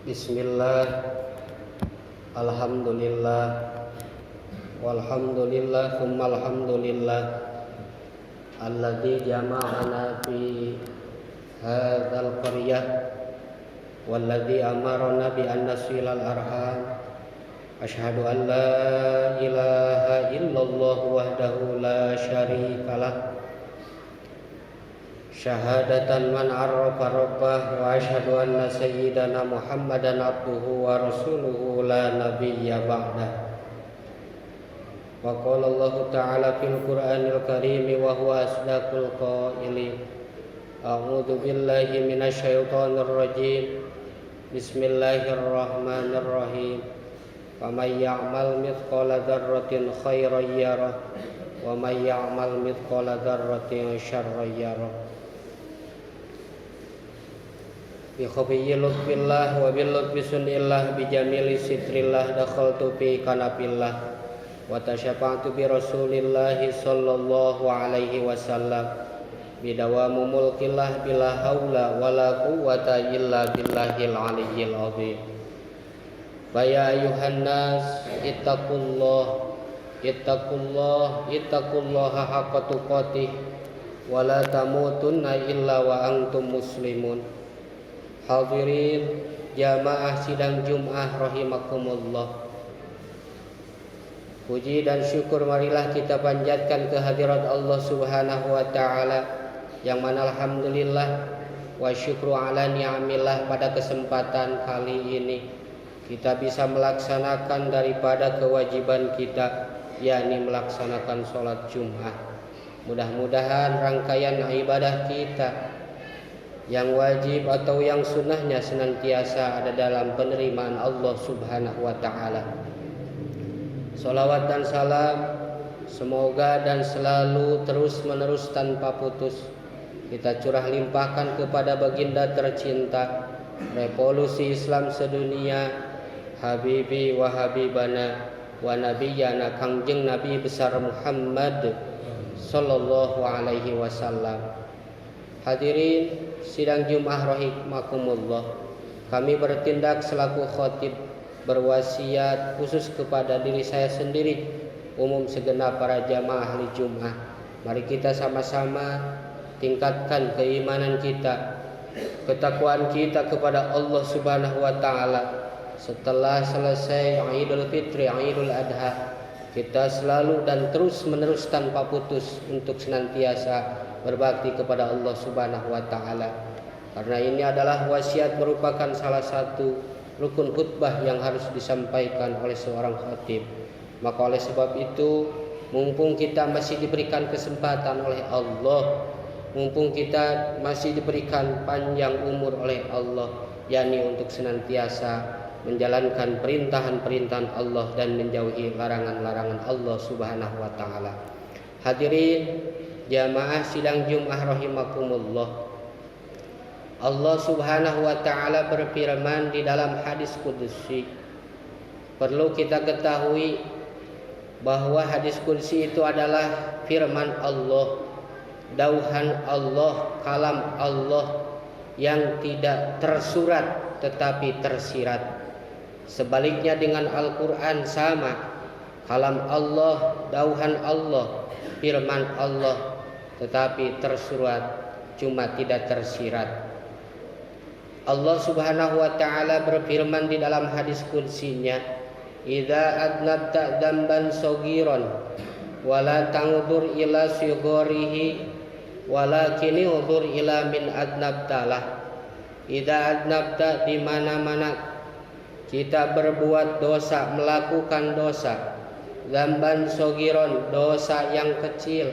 Bismillah, alhamdulillah, walhamdulillah, thumma alhamdulillah, alladzi jama'ana fi hadzal qaryah, walladzi amarna bi an nasilal arham. Asyhadu an la ilaha illallah wahdahu la syarikalah, syahadatan man arrafa rabbah, wa asyhadu anna sayyidana Muhammadan abduhu wa rasuluhu la nabiyya ba'dah. Wa qala Allah ta'ala fil Qur'anil Karim wa huwa asdaqul qailin. A'udzu billahi minasy syaithanir rajim. Bismillahirrahmanirrahim. Faman ya'mal mithqala dzarratin khairan yarah wa man ya'mal mithqala dzarratin syarran yarah. Bi khafiyyi lutfillah wa bil lutfi sunnillah bi jamili sitrillah dakhaltu fi kanafillah wa tasyafa'tu bi rasulillah sallallahu alaihi wasallam bi dawamu mulkillah bila haula wala quwwata illa billahil aliyyil azim. Fa ya ayuhan nas ittaqullaha haqqa tuqatih wa la tamutunna illa wa antum muslimun. Hadirin jamaah sidang Jumat rahimakumullah. Puji dan syukur marilah kita panjatkan kehadirat Allah Subhanahu wa taala, yang mana alhamdulillah wa syukru ala ni'amillah pada kesempatan kali ini kita bisa melaksanakan daripada kewajiban kita, yakni melaksanakan sholat Jumat. Mudah-mudahan rangkaian ibadah kita yang wajib atau yang sunnahnya senantiasa ada dalam penerimaan Allah Subhanahu wa ta'ala. Salawat dan salam semoga dan selalu terus menerus tanpa putus kita curah limpahkan kepada baginda tercinta revolusi Islam sedunia, Habibi wa Habibana wa Nabiyana Kangjeng Nabi besar Muhammad sallallahu alaihi wasallam. Hadirin sidang Jumat rahimakumullah, kami bertindak selaku khatib berwasiat khusus kepada diri saya sendiri, umum segenap para jamaah ahli Jumat. Mari kita sama-sama tingkatkan keimanan kita, ketakwaan kita kepada Allah Subhanahu wa taala. Setelah selesai Idul Fitri, Idul Adha, kita selalu dan terus menerus tanpa putus untuk senantiasa berbakti kepada Allah Subhanahu wa taala. Karena ini adalah wasiat, merupakan salah satu rukun khutbah yang harus disampaikan oleh seorang khatib. Maka oleh sebab itu, mumpung kita masih diberikan kesempatan oleh Allah, mumpung kita masih diberikan panjang umur oleh Allah, yakni untuk senantiasa menjalankan perintahan-perintahan Allah dan menjauhi larangan-larangan Allah Subhanahu wa taala. Hadirin jamaah sidang Jumat rahimakumullah, Allah Subhanahu wa taala berfirman di dalam hadis qudsi. Perlu kita ketahui bahwa hadis qudsi itu adalah firman Allah, dauhan Allah, kalam Allah yang tidak tersurat tetapi tersirat. Sebaliknya dengan Al-Quran sama, kalam Allah, dauhan Allah, firman Allah, tetapi tersurat cuma tidak tersirat. Allah Subhanahu wa taala berfirman di dalam hadis qudsinya, "Idza adnabta dzamban saghiran wala tanzur ila sigharihi walakin unzur ila min adnabtalah." Idza adnabta, di mana-mana kita berbuat dosa, melakukan dosa, dzamban saghiran, dosa yang kecil,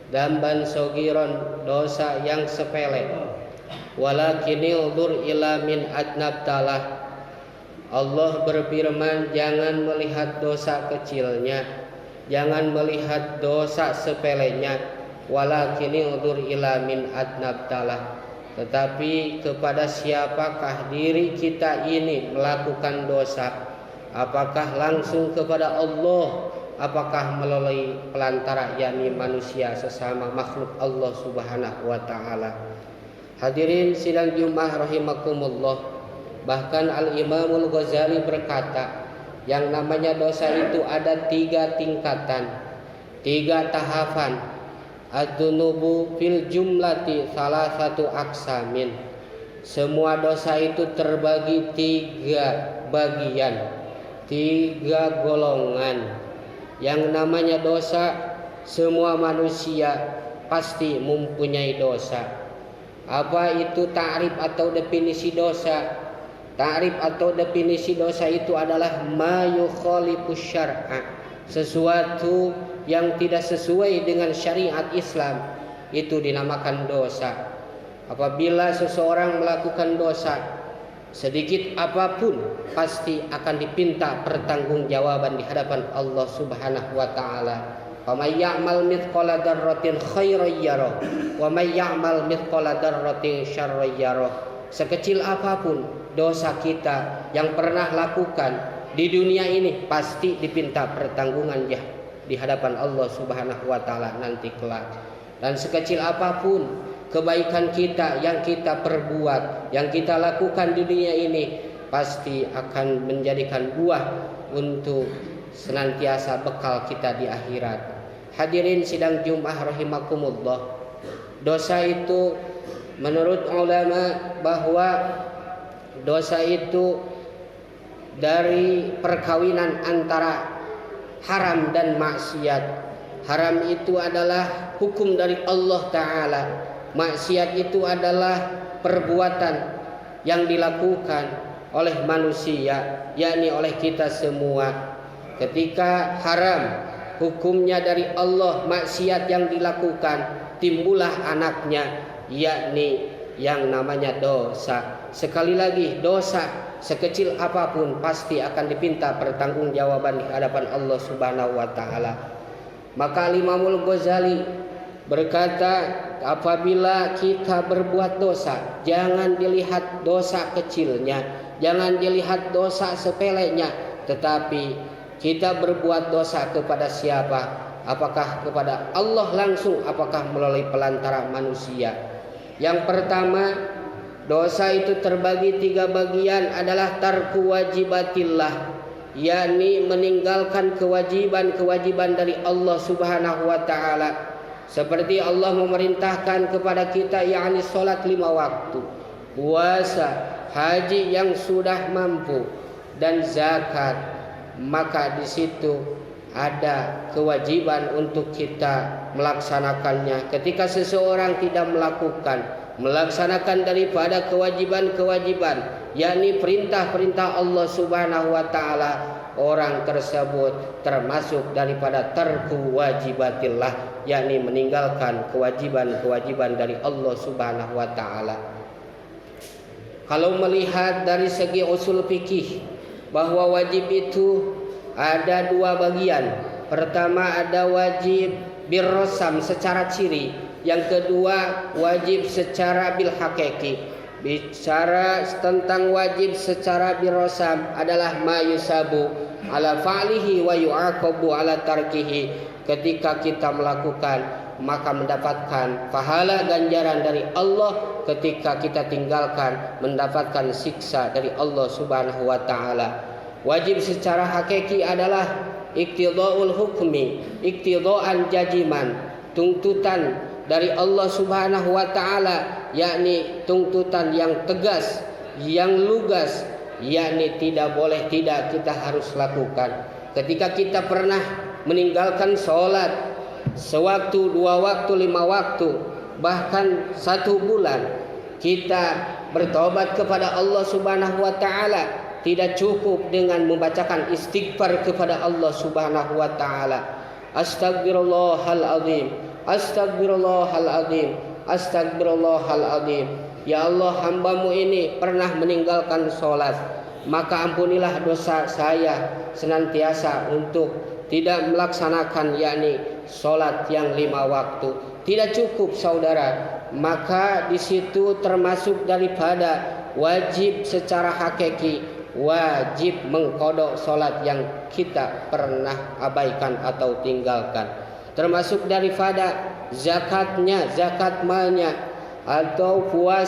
dzamban saghiran, dosa yang sepele, walakin unzur ila min adnabtalah. Allah berfirman, jangan melihat dosa kecilnya, jangan melihat dosa sepelenya, walakin unzur ila min adnabtalah. Tetapi kepada siapakah diri kita ini melakukan dosa? Apakah langsung kepada Allah? Apakah melalui pelantara, yakni manusia sesama makhluk Allah Subhanahu wa taala? Hadirin sidang Jumat rahimakumullah, Bahkan Al-Imamul Ghazali berkata, yang namanya dosa itu ada 3 tingkatan, 3 tahapan. Adzunubu fil jumlati salah satu aksamin. Semua dosa itu terbagi 3 bagian, 3 golongan. Yang namanya dosa, semua manusia pasti mempunyai dosa. Apa itu ta'rif atau definisi dosa? Ta'rif atau definisi dosa itu adalah ma yukhalifus syar'a, sesuatu yang tidak sesuai dengan syariat Islam, itu dinamakan dosa. Apabila seseorang melakukan dosa sedikit apapun, pasti akan dipinta pertanggungjawaban di hadapan Allah Subhanahu wa taala. Faman ya'mal mithqala dzarratin khairan yarah wa may ya'mal mithqala dzarratin syarran yarah. Sekecil apapun dosa kita yang pernah lakukan di dunia ini, pasti dipinta pertanggungan ya di hadapan Allah Subhanahu wa taala nanti kelak. Dan sekecil apapun kebaikan kita yang kita perbuat, yang kita lakukan di dunia ini, pasti akan menjadikan buah untuk senantiasa bekal kita di akhirat. Hadirin sidang Jumat rahimakumullah. Dosa itu menurut ulama bahwa dosa itu dari perkawinan antara haram dan maksiat. Haram itu adalah hukum dari Allah Ta'ala. Maksiat itu adalah perbuatan yang dilakukan oleh manusia, yakni oleh kita semua. Ketika haram hukumnya dari Allah, maksiat yang dilakukan, timbullah anaknya, yakni yang namanya dosa. Sekali lagi, dosa sekecil apapun pasti akan dipinta pertanggungjawaban di hadapan Allah Subhanahu wa taala. Maka Imamul Ghazali berkata, apabila kita berbuat dosa, jangan dilihat dosa kecilnya, jangan dilihat dosa sepelenya, tetapi kita berbuat dosa kepada siapa? Apakah kepada Allah langsung, apakah melalui pelantara manusia? Yang pertama, dosa itu terbagi 3 bagian, adalah tarku wajibatillah, yakni meninggalkan kewajiban-kewajiban dari Allah Subhanahu wa taala. Seperti Allah memerintahkan kepada kita, yakni salat 5 waktu, puasa, haji yang sudah mampu, dan zakat. Maka di situ ada kewajiban untuk kita melaksanakannya. Ketika seseorang tidak melaksanakan daripada kewajiban-kewajiban, yakni perintah-perintah Allah Subhanahu wa taala, orang tersebut termasuk daripada tarku wajibatillah, yakni meninggalkan kewajiban-kewajiban dari Allah Subhanahu wa taala. Kalau melihat dari segi usul fikih, bahwa wajib itu ada 2 bagian. Pertama, ada wajib birrosam secara ciri. Yang kedua, wajib secara bil hakiki. Bicara tentang wajib secara birrosam adalah ma yusabu ala fa'lihi wa yu'aqabu ala tarkihi. Ketika kita melakukan, maka mendapatkan pahala ganjaran dari Allah. Ketika kita tinggalkan, mendapatkan siksa dari Allah Subhanahu wa taala. Wajib secara hakiki adalah iqtida'ul hukmi, iqtida'an jajiman, tuntutan dari Allah Subhanahu wa taala, yakni tuntutan yang tegas, yang lugas, yakni tidak boleh tidak, kita harus lakukan. Ketika kita pernah meninggalkan sholat sewaktu, 2 waktu, 5 waktu, bahkan 1 bulan, kita bertobat kepada Allah Subhanahu wa taala. Tidak cukup dengan membacakan istighfar kepada Allah Subhanahu wa taala. Astagfirullahal azim, astagfirullahal azim, astagfirullahal azim. Ya Allah, hamba-Mu ini pernah meninggalkan sholat, maka ampunilah dosa saya senantiasa untuk tidak melaksanakan, yakni sholat yang 5 waktu. Tidak cukup saudara, maka di situ termasuk daripada wajib secara hakiki, wajib mengqadha sholat yang kita pernah abaikan atau tinggalkan. Termasuk daripada zakatnya, zakat malnya, atau puasa